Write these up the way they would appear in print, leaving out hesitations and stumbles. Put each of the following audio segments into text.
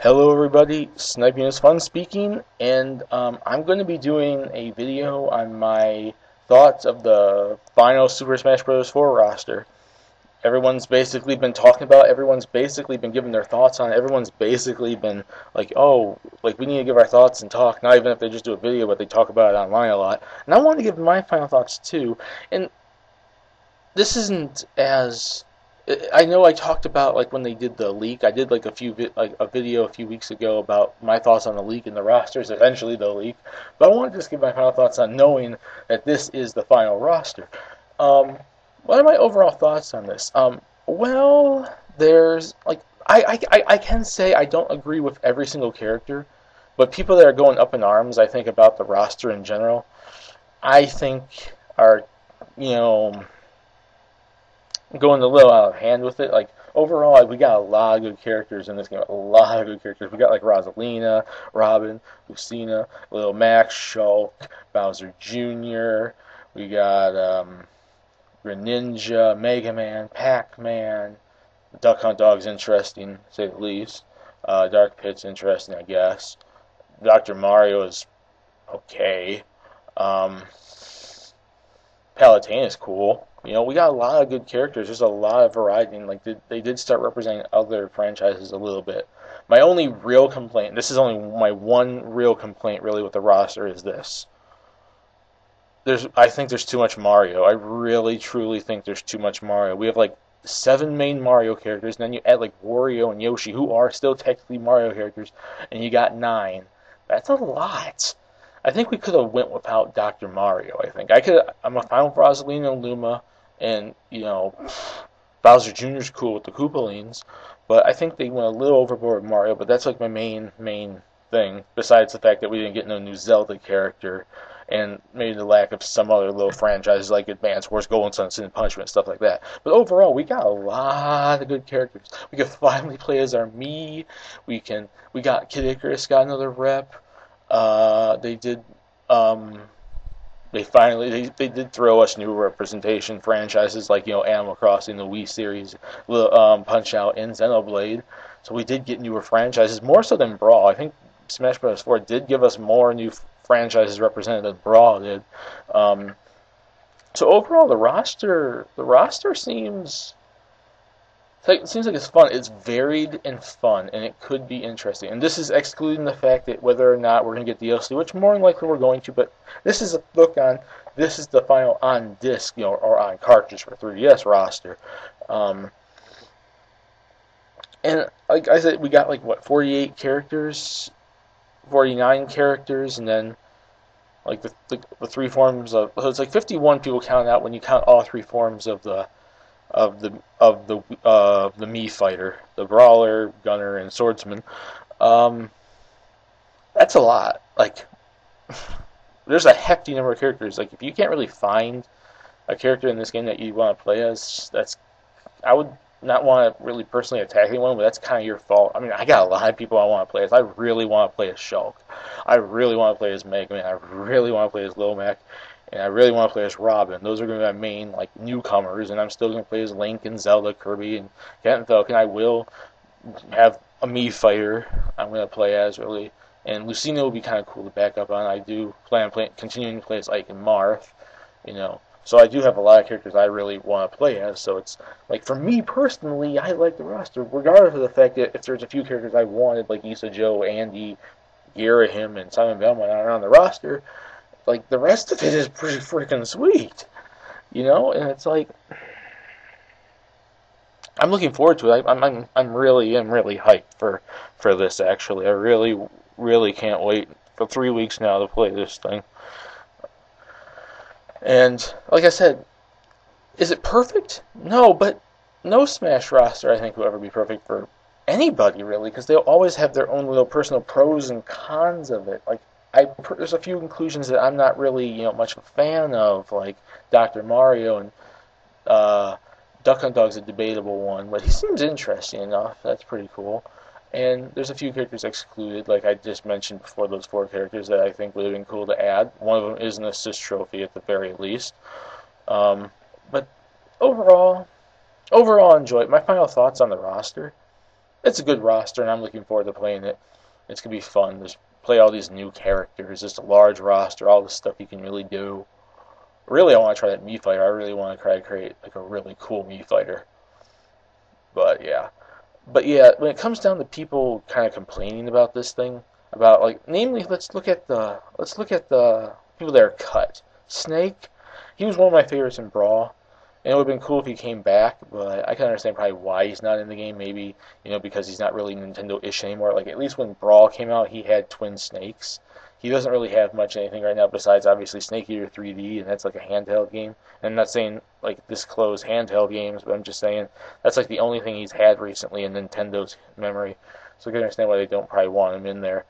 Hello everybody, Sniping is Fun speaking, and I'm going to be doing a video on my thoughts of the final Super Smash Bros. 4 roster. Everyone's basically been talking about it, everyone's basically been giving their thoughts on it, everyone's basically been like, oh, like we need to give our thoughts and talk, not even if they just do a video, but they talk about it online a lot. And I want to give my final thoughts too, and this isn't as I know I talked about like when they did the leak. I did like a video a few weeks ago about my thoughts on the leak and the rosters, eventually the leak. But I want to just give my final thoughts on knowing that this is the final roster. Um, what are my overall thoughts on this? Well, there's like I can say I don't agree with every single character, but people that are going up in arms, I think about the roster in general, I think are you know going a little out of hand with it. Like overall, like, we got a lot of good characters in this game. A lot of good characters. We got like Rosalina, Robin, Lucina, Little Max, Shulk, Bowser Jr. We got Greninja, Mega Man, Pac-Man. Duck Hunt Dog's interesting, to say the least. Dark Pit's interesting, I guess. Dr. Mario is okay. Um, Palutena is cool. We got a lot of good characters. There's a lot of variety, and like they did start representing other franchises a little bit. My only real complaint, this is only my one real complaint really with the roster, is this. I think there's too much Mario. I really truly think there's too much Mario. We have like 7 main Mario characters, and then you add like Wario and Yoshi, who are still technically Mario characters, and you got 9. That's a lot. I think we could have went without Dr. Mario. I'm a fan of Rosalina and Luma, and Bowser Jr. is cool with the Koopalings, but I think they went a little overboard with Mario. But that's like my main thing. Besides the fact that we didn't get no new Zelda character, and maybe the lack of some other little franchises like Advance Wars, Golden Sun, Sin and Punishment, stuff like that. But overall, we got a lot of good characters. We can finally play as our Mii. We got Kid Icarus got another rep. They did they did throw us new representation franchises like Animal Crossing, the Wii series, Punch Out, and Xenoblade. So we did get newer franchises, more so than Brawl. I think Smash Bros. 4 did give us more new franchises represented than Brawl did. So overall, the roster seems like it's fun. It's varied and fun, and it could be interesting. And this is excluding the fact that whether or not we're going to get DLC, which more than likely we're going to. But this is this is the final on disc, or on cartridge for 3DS roster. And like I said, we got like what 48 characters, 49 characters, and then like the 3 forms of. So it's like 51 people count out when you count all 3 forms of the Mii fighter, the brawler, gunner, and swordsman. That's a lot. Like, there's a hefty number of characters. Like, if you can't really find a character in this game that you want to play as, I would not want to really personally attack anyone, but that's kind of your fault. I mean, I got a lot of people I want to play as. I really want to play as Shulk. I really want to play as Mega Man. I really want to play as Lil Mac. And I really want to play as Robin. Those are going to be my main newcomers, and I'm still going to play as Link and Zelda, Kirby, and Captain Falcon. I will have a Mii fighter I'm going to play as, really. And Lucina will be kind of cool to back up on. I do plan on continuing to play as Ike and Marth, So I do have a lot of characters I really want to play as. So it's, like, for me personally, I like the roster, regardless of the fact that if there's a few characters I wanted, like Issa Joe, Andy, Garahim, and Simon Belmont are on the roster, like, the rest of it is pretty freaking sweet, and it's like, I'm looking forward to it. I'm really hyped for this, actually. I really can't wait for 3 weeks now to play this thing. And like I said, is it perfect? No, but no Smash roster I think will ever be perfect for anybody, really, because they'll always have their own little personal pros and cons of it. Like, there's a few inclusions that I'm not really, much of a fan of, like Dr. Mario, and Duck Hunt Dog's a debatable one, but he seems interesting enough. That's pretty cool. And there's a few characters excluded, like I just mentioned before, those 4 characters that I think would have been cool to add. One of them is an assist trophy at the very least. But overall, enjoy it. My final thoughts on the roster. it's a good roster, and I'm looking forward to playing it. It's gonna be fun. Just play all these new characters. Just a large roster, all the stuff you can really do. Really, I want to try that Mii fighter. I really want to try to create like a really cool Mii fighter. But yeah. But yeah, when it comes down to people kind of complaining about this thing, about like, namely, let's look at the people that are cut. Snake, he was one of my favorites in Brawl, and it would have been cool if he came back, but I can understand probably why he's not in the game. Maybe, because he's not really Nintendo-ish anymore. Like, at least when Brawl came out, he had twin snakes. He doesn't really have much anything right now besides obviously Snake Eater 3D, and that's like a handheld game. And I'm not saying like this close handheld games, but I'm just saying that's like the only thing he's had recently in Nintendo's memory. So I can understand why they don't probably want him in there.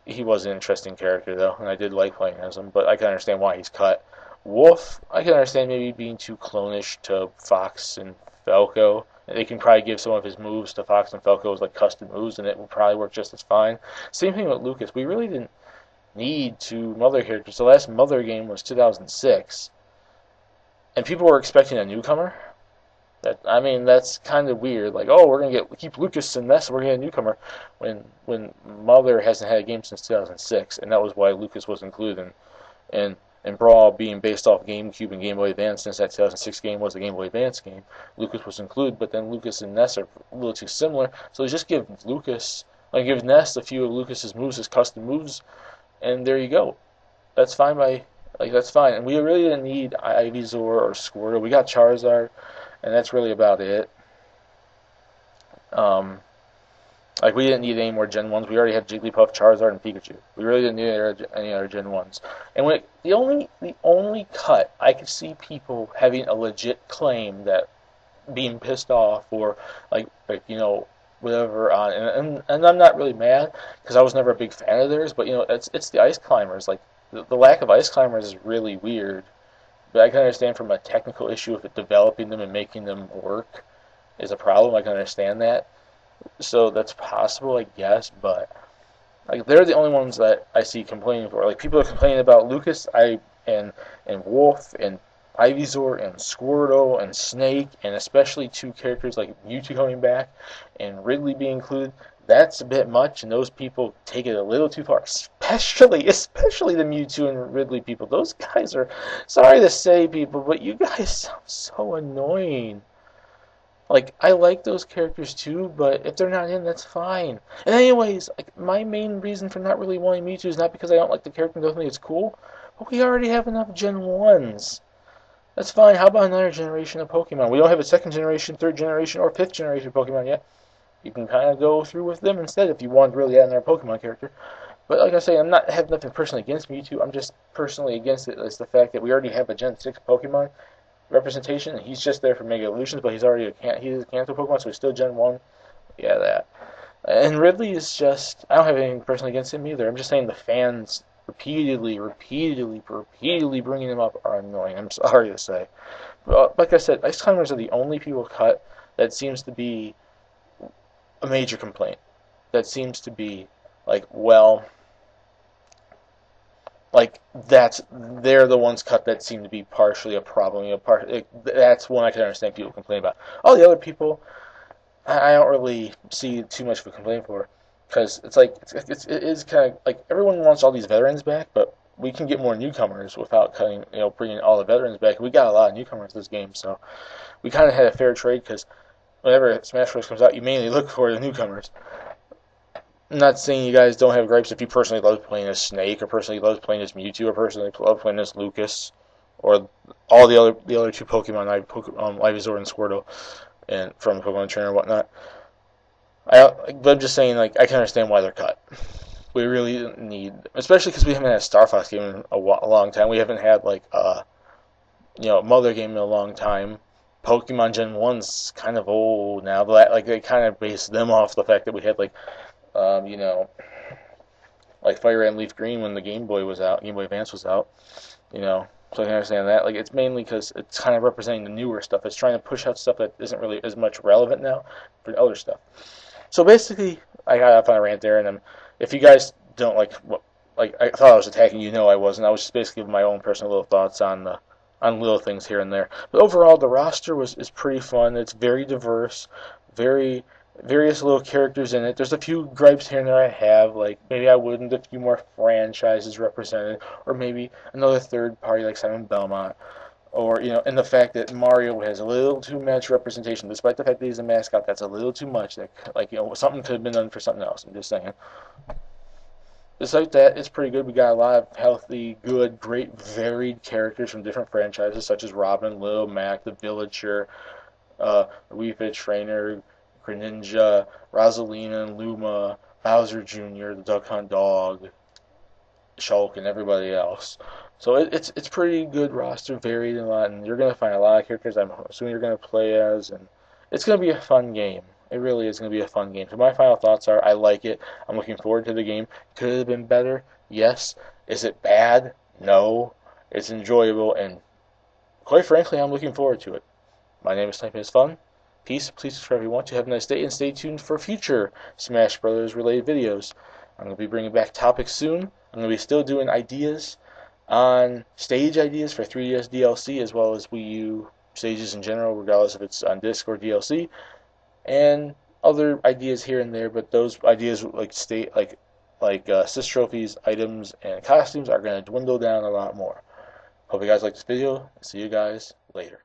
He was an interesting character though, and I did like playing as him, but I can understand why he's cut. Wolf, I can understand maybe being too clonish to Fox and Falco. They can probably give some of his moves to Fox and Falco as like custom moves, and it will probably work just as fine. Same thing with Lucas. We really didn't need two Mother characters. The last Mother game was 2006, and people were expecting a newcomer. That's kind of weird. Like, oh, we're gonna keep Lucas in this, we're gonna get a newcomer, when Mother hasn't had a game since 2006, and that was why Lucas was included. And Brawl being based off GameCube and Game Boy Advance, since that 2006 game was a Game Boy Advance game, Lucas was included. But then Lucas and Ness are a little too similar, so just give Ness a few of Lucas's moves as custom moves, and there you go. That's fine that's fine. And we really didn't need Ivysaur or Squirtle. We got Charizard, and that's really about it. We didn't need any more Gen 1s. We already had Jigglypuff, Charizard, and Pikachu. We really didn't need any other Gen 1s. And the only cut I could see people having a legit claim that being pissed off or whatever on, and I'm not really mad because I was never a big fan of theirs. But it's the Ice Climbers. Like the lack of Ice Climbers is really weird. But I can understand from a technical issue if developing them and making them work is a problem. I can understand that. So that's possible, I guess, but they're the only ones that I see complaining for. Like, people are complaining about Lucas, and Wolf, and Ivysaur, and Squirtle, and Snake, and especially two characters like Mewtwo coming back, and Ridley being included. That's a bit much, and those people take it a little too far, especially the Mewtwo and Ridley people. Those guys are, sorry to say, people, but you guys sound so annoying. Like, I like those characters too, but if they're not in, that's fine. And anyways, my main reason for not really wanting Mewtwo is not because I don't like the character and don't think it's cool, but we already have enough Gen 1s. That's fine. How about another generation of Pokemon? We don't have a second generation, third generation, or fifth generation Pokemon yet. You can kind of go through with them instead if you want to really add another Pokemon character. But like I say, have nothing personally against Mewtwo. I'm just personally against it as the fact that we already have a Gen 6 Pokemon representation, and he's just there for Mega Evolutions, but he's a Kanto Pokemon, so he's still Gen 1. Yeah, that. And Ridley is just, I don't have anything personally against him either. I'm just saying the fans repeatedly bringing him up are annoying. I'm sorry to say. But like I said, Ice Climbers are the only people cut that seems to be a major complaint. That seems to be they're the ones cut that seem to be partially a problem. That's one I can understand people complain about. All the other people, I don't really see too much of a complaint for, because it is kind of like everyone wants all these veterans back, but we can get more newcomers without bringing all the veterans back. We got a lot of newcomers this game, so we kind of had a fair trade, because whenever Smash Bros. Comes out, you mainly look for the newcomers. I'm not saying you guys don't have gripes if you personally love playing as Snake, or personally love playing as Mewtwo, or personally love playing as Lucas, or all the other two Pokemon, Ivysaur and Squirtle, and from Pokemon Trainer and whatnot. But I'm just saying, I can understand why they're cut. We really need, especially because we haven't had a Star Fox game in a long time. We haven't had a Mother game in a long time. Pokemon Gen 1's kind of old now. They kind of base them off the fact that we had Fire Red and Leaf Green when the Game Boy Advance was out, so I can understand that. It's mainly because it's kind of representing the newer stuff. It's trying to push out stuff that isn't really as much relevant now for other stuff. So basically, I got off on a rant there, and if you guys don't I thought I was attacking you. No, I wasn't. I was just basically giving my own personal little thoughts on little things here and there. But overall, the roster is pretty fun. It's very diverse, very various little characters in it. There's a few gripes here and there I have, like maybe I wouldn't a few more franchises represented, or maybe another third party like Simon Belmont, or and the fact that Mario has a little too much representation, despite the fact that he's a mascot. That's a little too much. That something could have been done for something else. I'm just saying. Besides that, it's pretty good. We got a lot of healthy, good, great, varied characters from different franchises, such as Robin, Lil Mac, the Villager, Wii Fit Trainer, Greninja, Rosalina, Luma, Bowser Jr., the Duck Hunt Dog, Shulk, and everybody else. So it's pretty good roster, varied a lot, and you're gonna find a lot of characters I'm assuming you're gonna play as, and it's gonna be a fun game. It really is gonna be a fun game. So my final thoughts are: I like it. I'm looking forward to the game. Could it have been better? Yes. Is it bad? No. It's enjoyable, and quite frankly, I'm looking forward to it. My name is Sniping is Fun. Peace. Please subscribe if you want to. Have a nice day, and stay tuned for future Smash Brothers related videos. I'm going to be bringing back topics soon. I'm going to be still doing ideas on stage ideas for 3DS DLC, as well as Wii U stages in general, regardless if it's on disc or DLC, and other ideas here and there. But those ideas like Sis trophies, items, and costumes are going to dwindle down a lot more. Hope you guys like this video, and see you guys later.